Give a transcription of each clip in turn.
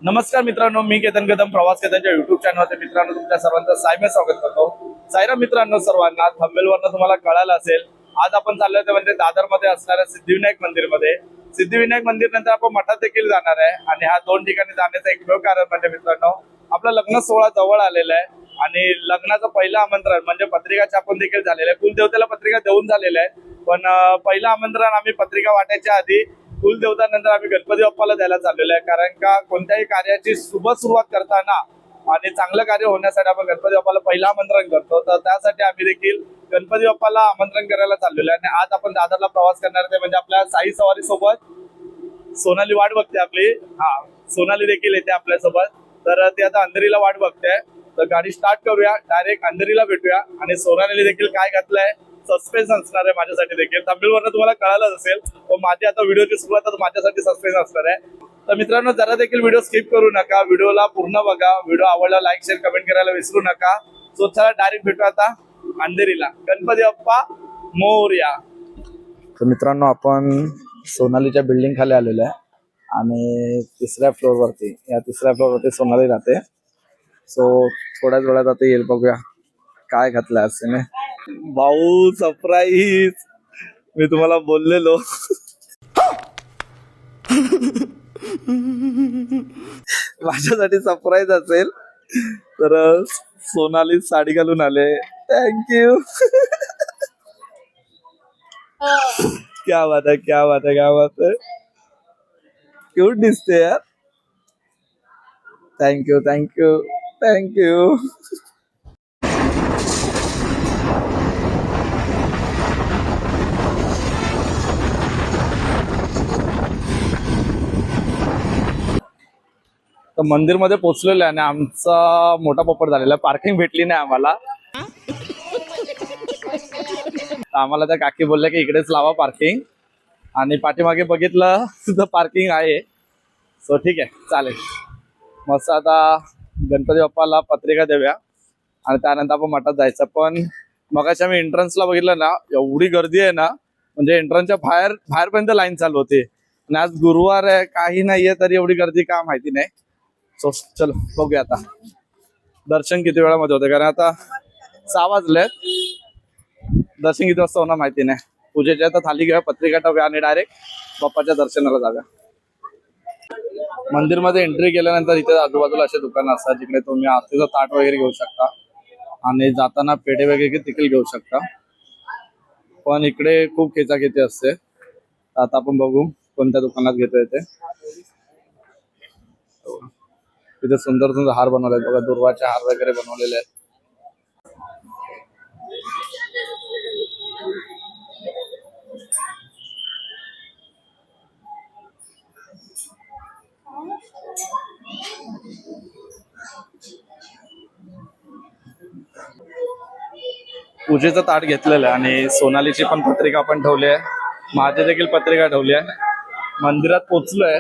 नमस्कार मित्रांनो, मी केतन कदम प्रवास केतनच्या युट्यूब चॅनलवरती मित्रांनो तुमच्या सर्वांचं सायमे स्वागत करतो. सायरा मित्रांनो, सर्वांना थंबनेलवरनं तुम्हाला कळालं असेल, आज आपण चाललोय ते म्हणजे दादरमध्ये असणाऱ्या सिद्धिविनायक मंदिरमध्ये. सिद्धिविनायक मंदिर नंतर आपण मठात देखील जाणार आहे आणि ह्या दोन ठिकाणी जाण्याचं एकमेव कारण म्हणजे मित्रांनो, आपला लग्न सोहळा जवळ आलेला आहे आणि लग्नाचं पहिलं आमंत्रण म्हणजे पत्रिका छापून देखील झालेलं आहे. कुलदेवतेला पत्रिका देऊन झालेलं आहे, पण पहिलं आमंत्रण आम्ही पत्रिका वाटायच्या आधी कुलदेवतानंतर आम्ही गणपती बाप्पाला द्यायला चाललेलो आहे. कारण का कोणत्याही कार्याची शुभ सुरुवात करताना आणि चांगलं कार्य होण्यासाठी आपण गणपती बाप्पाला पहिलं आमंत्रण करतो, तर त्यासाठी आम्ही देखील गणपती बाप्पाला आमंत्रण करायला चाललेलो आहे. आणि आज आपण दादरला प्रवास करणार ते म्हणजे आपल्या साई सवारी सोबत सोनाली वाट बघते आपली. सोनाली देखील येते आपल्यासोबत, तर ती आता अंधेरीला वाट बघते. तर गाडी स्टार्ट करूया, डायरेक्ट अंधेरीला भेटूया. आणि सोनाली देखील काय घातलंय सस्पेन्स असणार आहे माझ्यासाठी देखील. थंबनेलवरनं तुम्हाला कळालंच असेल, पण माझी आता व्हिडिओची सुरुवात माझ्यासाठी सस्पेन्स असणार आहे. तर मित्रांनो, जरा देखील व्हिडिओ स्किप करू नका, व्हिडिओला पूर्ण बघा. व्हिडिओ आवडला लाईक शेअर कमेंट करायला विसरू नका. सो चला डायरेक्ट भेटू आता अंधेरीला. गणपती बाप्पा मोरया. तर मित्रांनो, आपण सोनालीच्या बिल्डिंग खाली आलेलो आहे आणि तिसऱ्या फ्लोअरवरती सोनाली राहते. सो थोड्याच वेळात आता येईल, बघूया काय घातलंय असं. भाऊ सरप्राईज, मी तुम्हाला बोललेलो माझ्यासाठी सरप्राईज असेल. तर सोनाली साडी घालून आले. थँक्यू. क्या बात है, क्या बात है, क्या बात है. क्यूट दिसते यार. Thank you thank you thank you. तर मंदिर मध्ये पोहोचलेलो आहे आणि आमचा मोठा पोपट झालेला. पार्किंग भेटली नाही आम्हाला. आम्हाला त्या काकी बोलल्या की इकडेच लावा पार्किंग, आणि पाठीमागे बघितलं सुद्धा पार्किंग आहे. सो ठीक आहे, चालेल. मस्त आता गणपती बाप्पाला पत्रिका देऊया आणि त्यानंतर आपण मठात जायचं. पण मगाशी आम्ही एंट्रन्सला बघितलं ना, एवढी गर्दी आहे ना, म्हणजे एंट्रन्सच्या बाहेरपर्यंत लाईन चालू होती. आणि आज गुरुवार आहे, काही नाहीये तरी एवढी गर्दी का माहिती नाही. सो चलो बघूया आता दर्शन किती वेळामध्ये होते, कारण आता 6 वाजलेत. दर्शन किती वाजता होणार माहिती नाही. पूजेच्या तर थाली घेऊया, पत्रिका टाकूया आणि डायरेक्ट बाप्पाच्या दर्शनाला जाऊया. मंदिरमध्ये एंट्री केल्यानंतर इथे आजूबाजूला असे दुकानं असतात जिकडे तुम्ही आरतीचं ताट वगैरे घेऊ शकता आणि जाताना पेढे वगैरे देखील घेऊ शकता. पण इकडे खूप खेचाखेची असते. आता आपण बघू कोणत्या दुकानात घेतोय ते. तिथे सुंदर सुंदर हार बनवले आहेत बघा, दुर्वाचे हार वगैरे बनवलेले आहेत. पूजेचं ताट घेतलेलं आहे आणि सोनालीची पण पत्रिका आपण ठेवली आहे, माझी देखील पत्रिका ठेवली आहे. मंदिरात पोचलोय.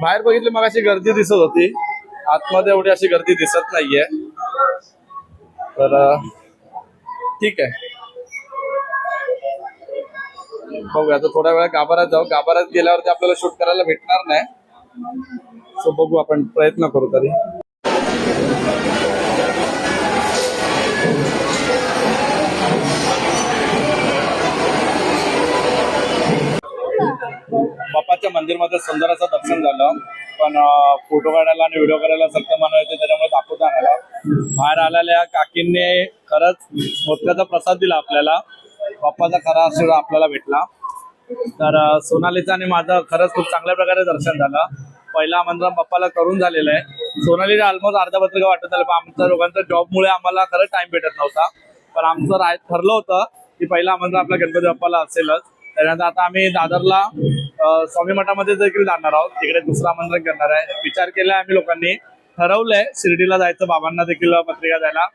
बाहेर बघितली मग अशी गर्दी दिसत होती, आतमध्ये एवढी अशी गर्दी दिसत नाहीये. तर ठीक आहे, बघूया आता थोड्या वेळा गाभाऱ्यात जाऊ. गाभाऱ्यात गेल्यावरती आपल्याला शूट करायला भेटणार नाही. सो बघू, आपण प्रयत्न करू तरी. बाप्पाच्या मंदिरमध्ये सुंदर असं दर्शन झालं, पण फोटो काढायला आणि व्हिडिओ करायला सक्त मन होते, त्याच्यामुळे दाखवता आला. बाहेर आलेल्या काकींनी खरंच मोदकाचा प्रसाद दिला आपल्याला. बाप्पाचा खरा आशीर्वाद आपल्याला भेटला. तर सोनालीचं आणि माझं खरंच खूप चांगल्या प्रकारे दर्शन झालं. पहिलं आमंत्रण बाप्पाला करून झालेलं आहे. सोनालीला ऑलमोस्ट अर्धा पत्रिका वाटत झालं, पण आमच्या दोघांचा जॉबमुळे आम्हाला खरंच टाइम भेटत नव्हता. पण आमचं ठरलं होतं की पहिलं आमंत्रण आपल्या गणपती बाप्पाला असेलच. त्यानंतर आता आम्ही दादरला स्वामी मठामध्ये देखील जाणार आहोत, तिकडे दुसरं आमंत्रण करणार आहे. विचार केलाय आम्ही लोकांनी, ठरवलंय शिर्डीला जायचं, बाबांना देखील पत्रिका द्यायला.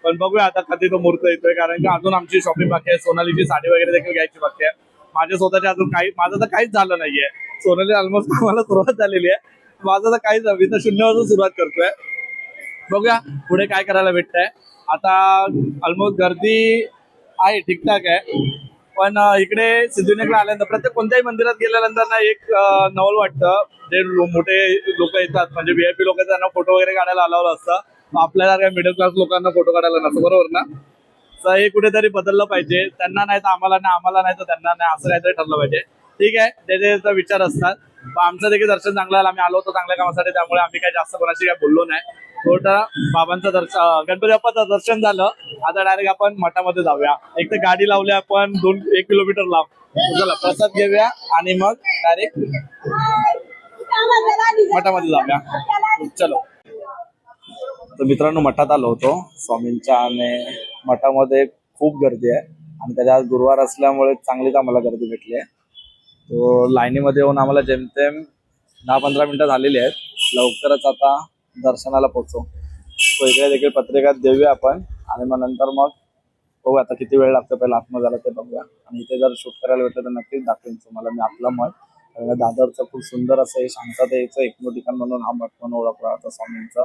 पण बघूया आता कधी तो मुहूर्त येतोय, कारण की अजून आमची शॉपिंग बाकी आहे. सोनालीची साडी वगैरे देखील घ्यायची बाकी आहे. माझ्या स्वतःच्या अजून माझं तर काहीच झालं नाहीये. सोनाली ऑलमोस्ट आम्हाला सुरुवात झालेली आहे, माझं तर काहीच मी तर शून्यापासून सुरुवात करतोय. बघूया पुढे काय करायला भेटतंय. आता ऑलमोस्ट गर्दी आहे, ठीकठाक आहे. पण इकडे सिद्धिविनायकला आल्यानंतर प्रत्येक कोणत्याही मंदिरात गेल्यानंतर ना एक नवल वाटतं. जे मोठे लोक येतात म्हणजे व्हीआयपी लोक त्यांना फोटो वगैरे काढायला अलाउड असतं, आपल्याला काय मिडल क्लास लोकांना फोटो काढायला नसतं, बरोबर ना? तर हे कुठेतरी बदललं पाहिजे. त्यांना नाही तर आम्हाला नाही, आम्हाला नाही तर त्यांना नाही, असं काहीतरी ठरलं पाहिजे. ठीक आहे, त्याचे विचार असतात. पण आमचं देखील दर्शन चांगलं झालं. आम्ही आलो होतो चांगल्या कामासाठी, त्यामुळे आम्ही काही जास्त कोणाशी काही बोललो नाही. थोडं बाबांचं दर्शन, गणपती बाप्पाचं दर्शन झालं. आता डायरेक्ट आपण मठामध्ये जाऊया. एक तर गाडी लावली आपण 1 किलोमीटर लांब. चला प्रसाद घेऊया आणि मग डायरेक्ट मठामध्ये जाऊया. चलो. तर मित्रांनो, मठात आलो होतो स्वामींच्या, आणि मठामध्ये खूप गर्दी आहे आणि त्याच्या आज गुरुवार असल्यामुळे चांगलीच आम्हाला गर्दी भेटली आहे. तो लाईनीमध्ये येऊन आम्हाला जेमतेम 10-15 मिनिटं झालेली आहेत. लवकरच आता दर्शनाला पोहोचू. तो इकडे देखील पत्रिका देऊया आपण आणि मग नंतर मग बघू आता किती वेळ लागतो, पहिला आत्महत्या झाला ते बघूया. आणि इथे जर शूट करायला भेटलं तर नक्कीच दाखवेन तुम्हाला मी आपलं मठ. कारण दादरचं खूप सुंदर असं हे शांततेचं एकमेव ठिकाण म्हणून हा मठ म्हणून ओळखला जातो स्वामींचा.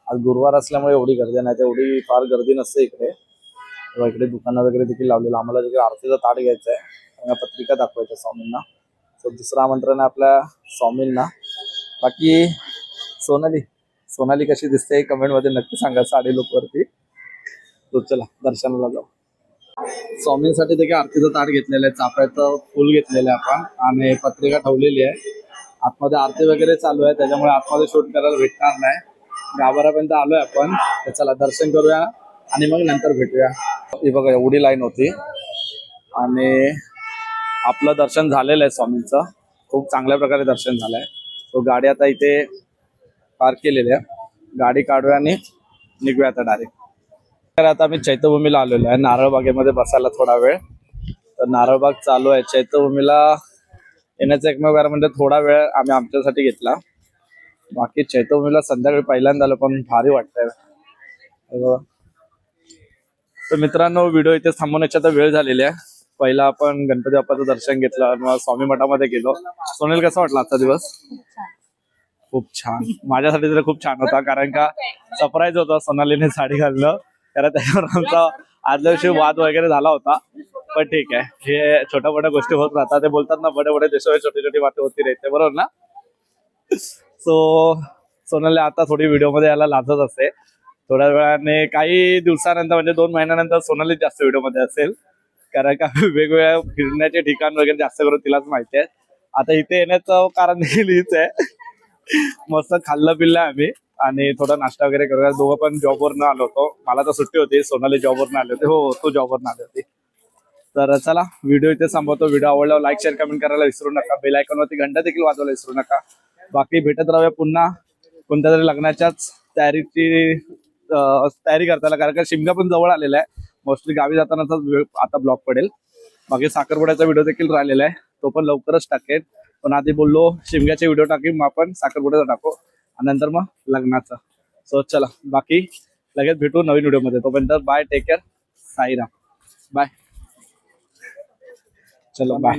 आज गुरुवार असल्यामुळे एवढी गर्दी नाही, तेवढी फार गर्दी नसते इकडे. तेव्हा इकडे दुकानं वगैरे देखील लावलेलं. आम्हाला देखील आरतीचा ताट घ्यायचा आहे, पत्रिका दाखवायच्या स्वामींना. तर दुसरं आमंत्रण आहे आपल्या स्वामींना. बाकी सोनाली कशी दिसते कमेंटमध्ये नक्की सांगा, साडी लुकवरती. तो चला दर्शनाला जाऊ. स्वामींसाठी देखील आरतीचं ताट घेतलेलं आहे, चाफ्याचं फुल घेतलेलं आहे आपण, आणि पत्रिका ठेवलेली आहे. आतमध्ये आरती वगैरे चालू आहे, त्याच्यामुळे आतमध्ये शूट करायला भेटणार नाही. गाभाऱ्यापर्यंत आलोय आपण, तर चला दर्शन करूया आणि मग नंतर भेटूया. ही बघा एवढी लाईन होती आणि आपलं दर्शन झालेलं आहे स्वामींचं. खूप चांगल्या प्रकारे दर्शन झालंय. तो गाडी आता इथे पार्क केलेली आहे, गाडी काढूया आणि निघूया आता डायरेक्ट. तर आता आम्ही चैत्यभूमीला आलेलो आहे, नारळबागेमध्ये बसायला थोडा वेळ. तर नारळबाग चालू आहे. चैत्यभूमीला येण्याचं एकमेव कारण म्हणजे थोडा वेळ आम्ही आमच्यासाठी घेतला. बाकी चैत्यभूमीला संध्याकाळी पहिल्यांदा आलो, पण भारी वाटतंय. तर मित्रांनो, व्हिडिओ इथे थांबवण्याची आता वेळ झालेली आहे. पहिला आपण गणपती बाप्पाचं दर्शन घेतलं, मग स्वामी मठामध्ये गेलो. सोनेल कसा वाटला आजचा दिवस? खूप छान. माझ्यासाठी तर खूप छान होता, कारण का सरप्राईज होता सोनालीने साडी घालणं. कारण त्याच्यावर आमचा आदल्या दिवशी वाद वगैरे झाला होता. पण ठीक आहे, हे छोट्या मोठ्या गोष्टी होत राहतात. ते बोलतात ना, बडे बडे देशो छोटी छोटी बातें होती राहते, बरोबर ना? सो सोनाली आता थोडी व्हिडिओमध्ये यायला लाजत असते. थोड्या वेळाने काही दिवसानंतर म्हणजे 2 महिन्यानंतर सोनाली जास्त व्हिडिओमध्ये असेल, कारण का वेगवेगळ्या फिरण्याचे ठिकाण वगैरे जास्त करून तिलाच माहिती आहे. आता इथे येण्याचं कारण देखील हीच आहे. मस्त खाल्लं पिल्लं आम्ही आणि थोडा नाश्ता वगैरे करूया. दोघं पण जॉबवरनं आलो होतो. मला तर सुट्टी होती, सोनाली जॉबवरनं आले होते. हो, तो जॉबवरनं आले होते. तर चला व्हिडिओ इथे संपवतो. व्हिडिओ आवडला लाईक शेअर कमेंट करायला विसरू नका. बेल आयकॉनवरती घंटा देखील वाजवायला विसरू नका. बाकी भेटत राहूया पुन्हा कोणत्या तरी लग्नाच्याच तयारी करताना, कारण का शिमगा पण जवळ आलेला आहे. मोस्टली गावी जातानाचाच आता ब्लॉग पडेल. बाकी साखरपुड्याचा व्हिडिओ देखील राहिलेला आहे, तो पण लवकरच टाकेल. पण आधी बोललो शिमग्याचे व्हिडिओ टाकीन, मग आपण साखरपुड्याचा टाकू आणि नंतर मग लग्नाचा. सो चला, बाकी लगेच भेटू नवीन व्हिडिओमध्ये. तोपर्यंत bye, take care, Sairam, bye. चलो बाय.